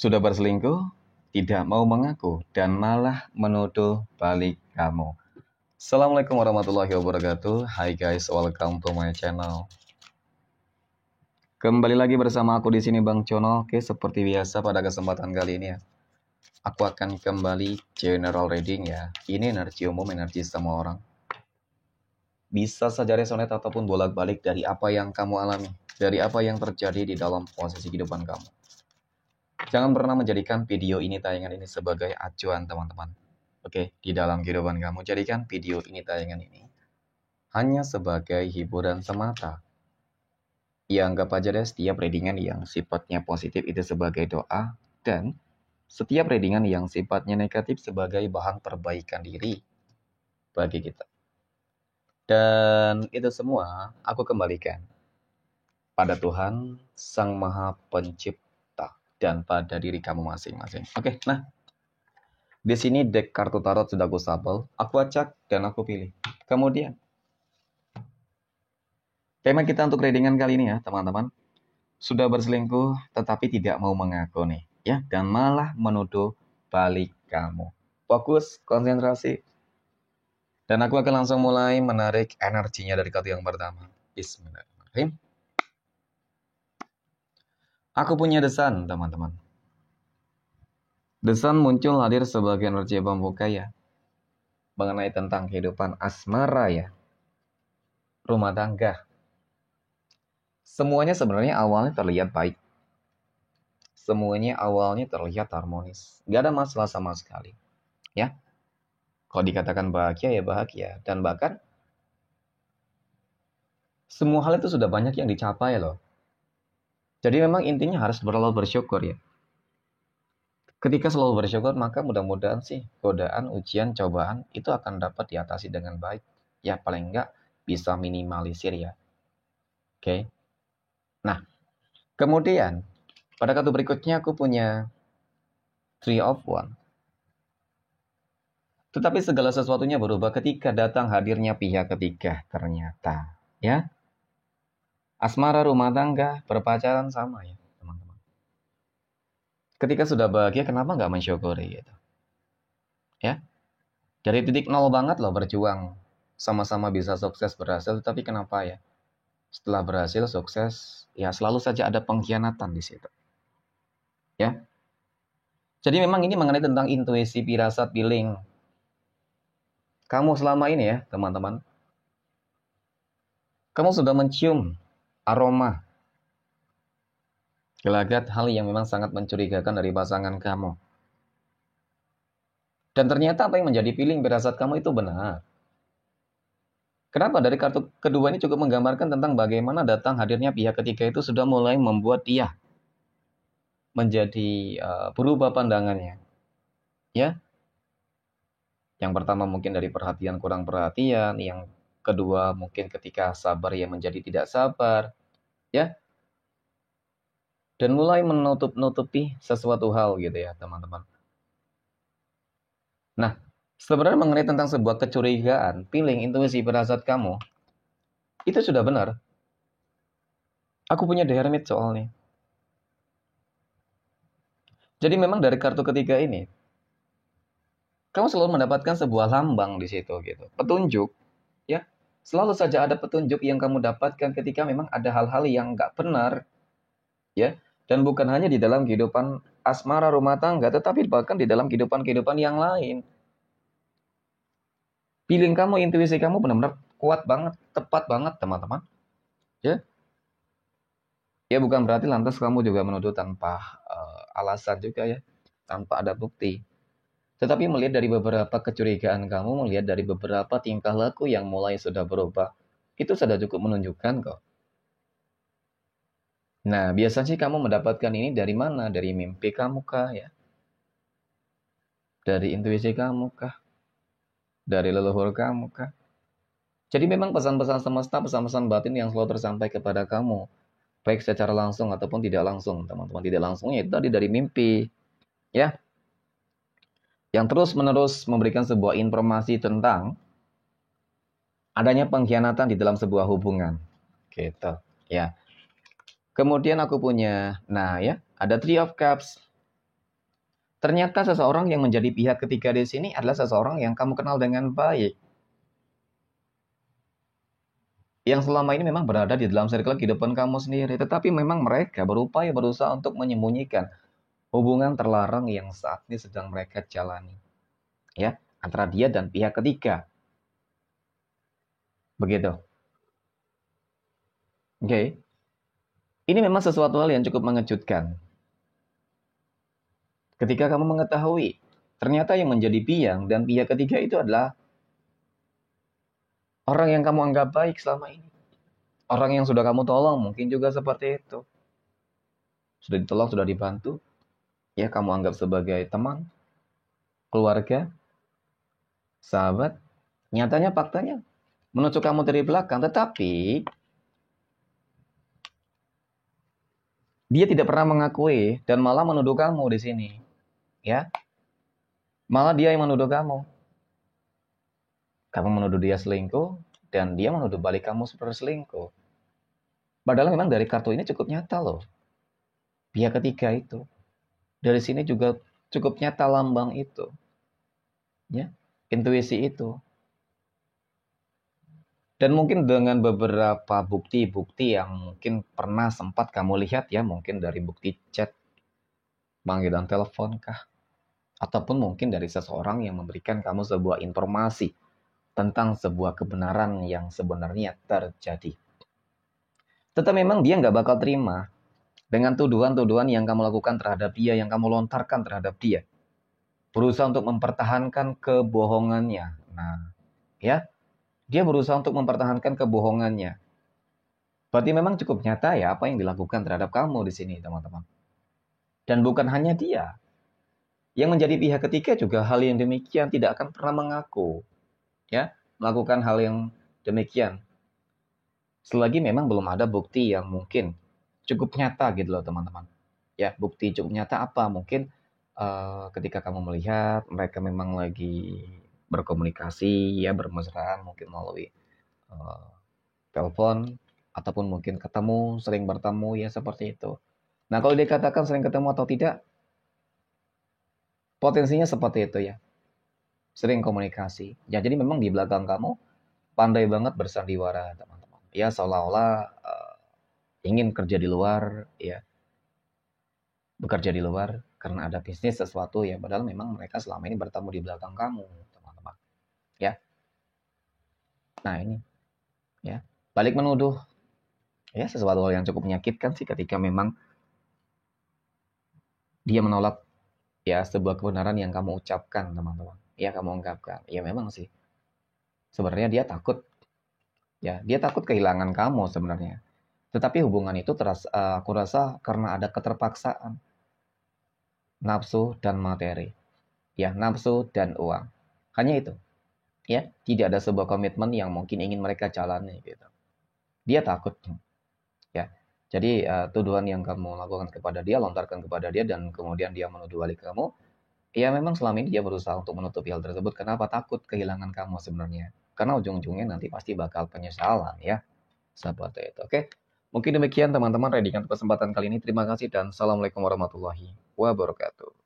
Sudah berselingkuh, tidak mau mengaku, dan malah menuduh balik kamu. Assalamualaikum warahmatullahi wabarakatuh. Hai guys, welcome to my channel. Kembali lagi bersama aku di sini Bang Cono. Oke, seperti biasa pada kesempatan kali ini ya, aku akan kembali general reading ya. Ini energi umum, energi semua orang. Bisa saja resonate ataupun bolak-balik dari apa yang kamu alami, dari apa yang terjadi di dalam posisi kehidupan kamu. Jangan pernah menjadikan video ini, tayangan ini sebagai acuan teman-teman. Oke, di dalam kehidupan kamu, jadikan video ini, tayangan ini hanya sebagai hiburan semata. Ya, anggap aja deh setiap readingan yang sifatnya positif itu sebagai doa, dan setiap readingan yang sifatnya negatif sebagai bahan perbaikan diri bagi kita. Dan itu semua aku kembalikan pada Tuhan Sang Maha Pencipta dan pada diri kamu masing-masing. Oke, nah di sini deck kartu tarot sudah aku shuffle, aku acak dan aku pilih. Kemudian tema kita untuk readingan kali ini ya teman-teman, sudah berselingkuh tetapi tidak mau mengaku nih ya, dan malah menuduh balik kamu. Fokus, konsentrasi, dan aku akan langsung mulai menarik energinya dari kartu yang pertama. Bismillahirrahmanirrahim. Aku punya desan teman-teman. Desan muncul hadir sebagai energi pembuka ya, mengenai tentang kehidupan asmara ya, rumah tangga. Semuanya sebenarnya awalnya terlihat baik. Semuanya awalnya terlihat harmonis. Gak ada masalah sama sekali. Ya, kalau dikatakan bahagia ya bahagia. Dan bahkan semua hal itu sudah banyak yang dicapai loh. Jadi memang intinya harus selalu bersyukur ya. Ketika selalu bersyukur, maka mudah-mudahan sih godaan, ujian, cobaan itu akan dapat diatasi dengan baik. Ya paling enggak bisa minimalisir ya. Oke. Nah, kemudian pada kartu berikutnya aku punya Three of Wands. Tetapi segala sesuatunya berubah ketika datang hadirnya pihak ketiga ternyata. Ya, asmara rumah tangga, berpacaran sama ya teman-teman. Ketika sudah bahagia, kenapa nggak mensyukuri gitu? Ya, dari titik nol banget loh berjuang. Sama-sama bisa sukses berhasil, tapi kenapa ya? Setelah berhasil sukses, ya selalu saja ada pengkhianatan di situ. Ya, jadi memang ini mengenai tentang intuisi, firasat, feeling. Kamu selama ini ya teman-teman, kamu sudah mencium aroma gelagat hal yang memang sangat mencurigakan dari pasangan kamu. Dan ternyata apa yang menjadi feeling firasat kamu itu benar. Kenapa? Dari kartu kedua ini cukup menggambarkan tentang bagaimana datang hadirnya pihak ketiga itu sudah mulai membuat dia menjadi berubah pandangannya. Ya, yang pertama mungkin dari perhatian kurang perhatian, yang kedua mungkin ketika sabar ya menjadi tidak sabar, ya, dan mulai menutup-nutupi sesuatu hal gitu ya teman-teman. Nah, sebenarnya mengenai tentang sebuah kecurigaan, feeling, intuisi, firasat kamu, itu sudah benar. Aku punya The Hermit soalnya. Jadi memang dari kartu ketiga ini, kamu selalu mendapatkan sebuah lambang di situ gitu. Petunjuk, ya. Selalu saja ada petunjuk yang kamu dapatkan ketika memang ada hal-hal yang nggak benar, ya. Dan bukan hanya di dalam kehidupan asmara rumah tangga, tetapi bahkan di dalam kehidupan-kehidupan yang lain. Feeling kamu, intuisi kamu benar-benar kuat banget, tepat banget, teman-teman. Ya. Ya bukan berarti lantas kamu juga menuduh tanpa alasan juga ya, tanpa ada bukti. Tetapi melihat dari beberapa kecurigaan kamu, melihat dari beberapa tingkah laku yang mulai sudah berubah, itu sudah cukup menunjukkan kok. Nah, biasanya sih kamu mendapatkan ini dari mana? Dari mimpi kamu kah ya? Dari intuisi kamu kah? Dari leluhur kamu kah? Jadi memang pesan-pesan semesta, pesan-pesan batin yang selalu tersampai kepada kamu, baik secara langsung ataupun tidak langsung, teman-teman. Tidak langsungnya itu tadi dari mimpi, ya. Yang terus-menerus memberikan sebuah informasi tentang adanya pengkhianatan di dalam sebuah hubungan. Gitu, ya. Kemudian aku punya, nah ya, ada Three of Cups. Ternyata seseorang yang menjadi pihak ketiga di sini adalah seseorang yang kamu kenal dengan baik. Yang selama ini memang berada di dalam circle kehidupan kamu sendiri. Tetapi memang mereka berupaya berusaha untuk menyembunyikan hubungan terlarang yang saat ini sedang mereka jalani. Ya, antara dia dan pihak ketiga. Begitu. Oke. Ini memang sesuatu hal yang cukup mengejutkan. Ketika kamu mengetahui, ternyata yang menjadi biang dan pihak ketiga itu adalah orang yang kamu anggap baik selama ini. Orang yang sudah kamu tolong mungkin juga seperti itu. Sudah ditolong, sudah dibantu. Ya, kamu anggap sebagai teman, keluarga, sahabat. Nyatanya, faktanya, menusuk kamu dari belakang. Tetapi, dia tidak pernah mengakui dan malah menuduh kamu di sini. Ya, malah dia yang menuduh kamu. Kamu menuduh dia selingkuh, dan dia menuduh balik kamu seperti selingkuh. Padahal memang dari kartu ini cukup nyata loh. Pihak ketiga itu. Dari sini juga cukup nyata lambang itu. Ya, intuisi itu. Dan mungkin dengan beberapa bukti-bukti yang mungkin pernah sempat kamu lihat ya, mungkin dari bukti chat, panggilan telepon kah, ataupun mungkin dari seseorang yang memberikan kamu sebuah informasi tentang sebuah kebenaran yang sebenarnya terjadi. Tetap memang dia nggak bakal terima dengan tuduhan-tuduhan yang kamu lakukan terhadap dia, yang kamu lontarkan terhadap dia. Berusaha untuk mempertahankan kebohongannya. Nah, ya, dia berusaha untuk mempertahankan kebohongannya. Berarti memang cukup nyata ya apa yang dilakukan terhadap kamu di sini, teman-teman. Dan bukan hanya dia. Yang menjadi pihak ketiga juga hal yang demikian tidak akan pernah mengaku. Ya, melakukan hal yang demikian. Selagi memang belum ada bukti yang mungkin cukup nyata gitu loh, teman-teman. Ya, bukti cukup nyata apa? Mungkin ketika kamu melihat mereka memang lagi berkomunikasi, ya bermesraan mungkin melalui telepon, ataupun mungkin ketemu, sering bertemu, ya seperti itu. Nah, kalau dikatakan sering ketemu atau tidak, potensinya seperti itu ya. Sering komunikasi. Ya, jadi memang di belakang kamu pandai banget bersandiwara, teman-teman. Ya, seolah-olah ingin kerja di luar, ya. Bekerja di luar karena ada bisnis sesuatu ya. Padahal memang mereka selama ini bertemu di belakang kamu, teman-teman. Ya. Nah, ini ya. Balik menuduh. Ya, sesuatu hal yang cukup menyakitkan sih ketika memang dia menolak ya sebuah kebenaran yang kamu ucapkan, teman-teman. Ya, kamu ungkapkan. Ya memang sih. Sebenarnya dia takut. Ya, dia takut kehilangan kamu sebenarnya. Tetapi hubungan itu aku rasa karena ada keterpaksaan. Nafsu dan materi. Ya, nafsu dan uang. Hanya itu. Ya, tidak ada sebuah komitmen yang mungkin ingin mereka jalani gitu. Dia takut. Ya. Jadi tuduhan yang kamu lakukan kepada dia, lontarkan kepada dia dan kemudian dia menuduh balik kamu. Ya memang selama ini dia berusaha untuk menutupi hal tersebut. Kenapa takut kehilangan kamu sebenarnya? Karena ujung-ujungnya nanti pasti bakal penyesalan ya. Seperti itu. Oke. Mungkin demikian teman-teman readingan kesempatan kali ini. Terima kasih dan assalamualaikum warahmatullahi wabarakatuh.